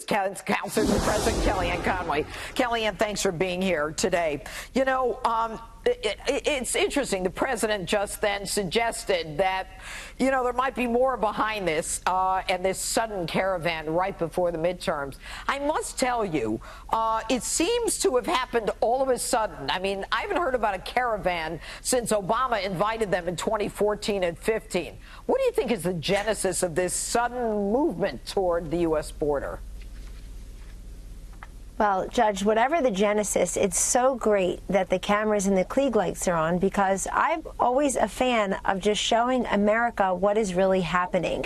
Counselor to President Kellyanne Conway. Kellyanne, thanks for being here today. You know, it's interesting. The president just then suggested that, you know, there might be more behind this and this sudden caravan right before the midterms. I must tell you, it seems to have happened all of a sudden. I mean, I haven't heard about a caravan since Obama invited them in 2014 and 15. What do you think is the genesis of this sudden movement toward the U.S. border? Well, Judge, whatever the genesis, it's so great that the cameras and the Klieg lights are on, because I'm always a fan of just showing America what is really happening.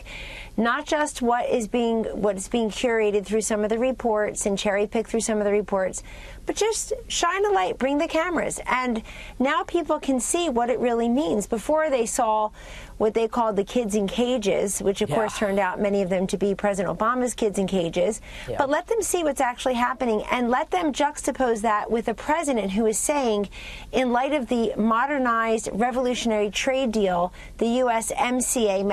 Not just what is being curated through some of the reports and cherry-picked through some of the reports, but just shine a light, bring the cameras. And now people can see what it really means. Before, they saw what they called the kids in cages, which of course turned out many of them to be President Obama's kids in cages. But let them see what's actually happening, and let them juxtapose that with a president who is saying, in light of the modernized revolutionary trade deal, the USMCA,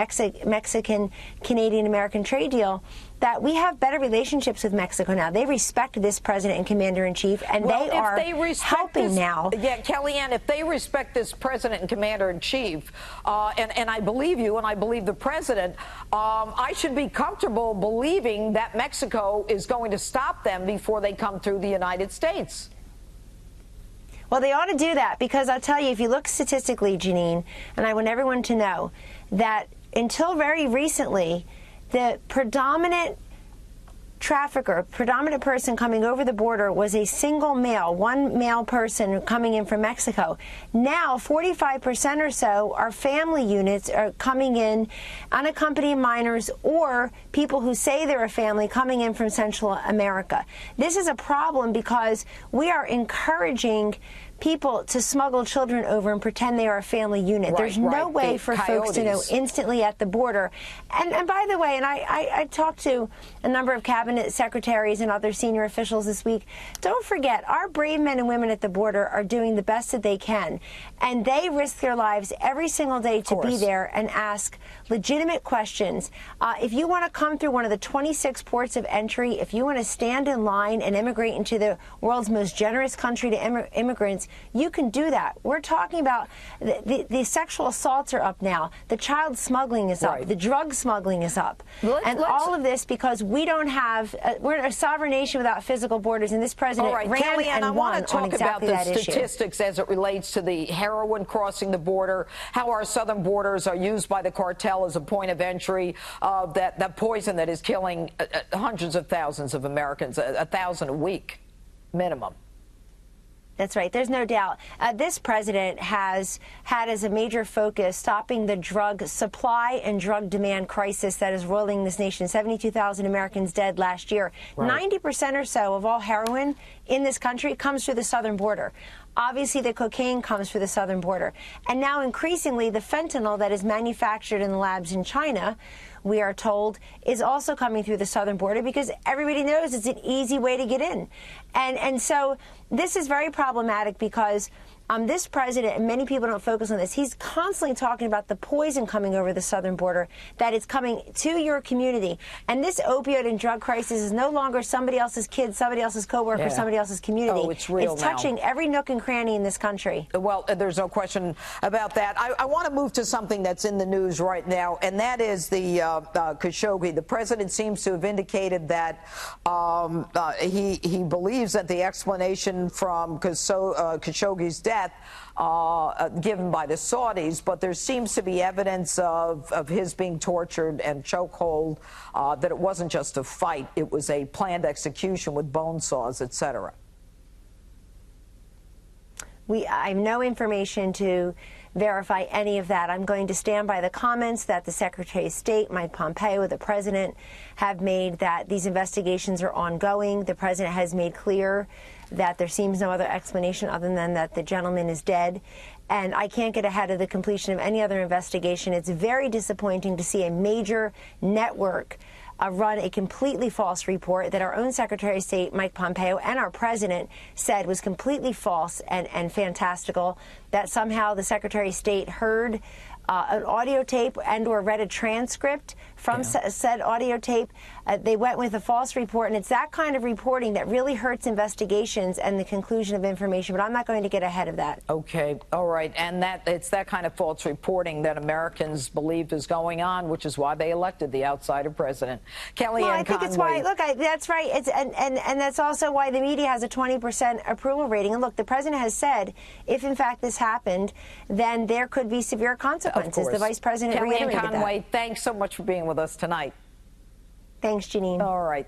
Mexican-Canadian-American trade deal, that we have better relationships with Mexico now. They respect this president and commander-in-chief, and they are helping now. Yeah, Kellyanne, if they respect this president and commander-in-chief, and I believe you and I believe the president, I should be comfortable believing that Mexico is going to stop them before they come through the United States. Well, they ought to do that, because I'll tell you, if you look statistically, Janine, and I want everyone to know that until very recently, the predominant trafficker, predominant person coming over the border was a single male, one male person coming in from Mexico. Now, 45% or so are family units are coming in, unaccompanied minors or people who say they're a family coming in from Central America. This is a problem because we are encouraging people to smuggle children over and pretend they are a family unit. There's no way for folks to know instantly at the border. And by the way, and I talked to a number of cabinet secretaries and other senior officials this week, don't forget, our brave men and women at the border are doing the best that they can. And they risk their lives every single day to be there and ask legitimate questions. If you want to come through one of the 26 ports of entry, if you want to stand in line and immigrate into the world's most generous country to immigrants, you can do that. We're talking about the sexual assaults are up now. The child smuggling is up. The drug smuggling is up. All of this because we don't have, we're a sovereign nation without physical borders, and this president ran Kellyanne, and won on exactly that issue. I want to talk about the statistics as it relates to the heroin crossing the border, how our southern borders are used by the cartel as a point of entry, that poison that is killing hundreds of thousands of Americans, 1,000 a week minimum. That's right. There's no doubt. This president has had as a major focus stopping the drug supply and drug demand crisis that is rolling this nation. 72,000 Americans dead last year. 90% or so of all heroin in this country comes through the southern border. Obviously, the cocaine comes through the southern border. And now, increasingly, the fentanyl that is manufactured in the labs in China, we are told, is also coming through the southern border because everybody knows it's an easy way to get in. And so this is very problematic because this president, and many people don't focus on this, he's constantly talking about the poison coming over the southern border, that it's coming to your community. And this opioid and drug crisis is no longer somebody else's kid, somebody else's coworker, somebody else's community. Oh, it's real It's touching every nook and cranny in this country. Well, there's no question about that. I want to move to something that's in the news right now, and that is the Khashoggi. The president seems to have indicated that he believes that the explanation from Khashoggi's death given by the Saudis, but there seems to be evidence of his being tortured and chokehold, that it wasn't just a fight, it was a planned execution with bone saws, etc. I have no information to verify any of that. I'm going to stand by the comments that the Secretary of State, Mike Pompeo, the President, have made, that these investigations are ongoing. The President has made clear that there seems no other explanation other than that the gentleman is dead. And I can't get ahead of the completion of any other investigation. It's very disappointing to see a major network run a completely false report that our own Secretary of State, Mike Pompeo, and our President said was completely false and fantastical, that somehow the Secretary of State heard an audio tape and or read a transcript from said audio tape. They went with a false report, and it's that kind of reporting that really hurts investigations and the conclusion of information. But I'm not going to get ahead of that. Okay, all right, and it's that kind of false reporting that Americans believe is going on, which is why they elected the outsider president. Kellyanne Well, I think Conway. it's why. Look, that's right. It's and that's also why the media has a 20% approval rating. And look, the president has said, if in fact this happened, then there could be severe consequences. The vice president Kellyanne reiterated Conway, that. thanks so much for being with us tonight. Thanks, Janine. All right.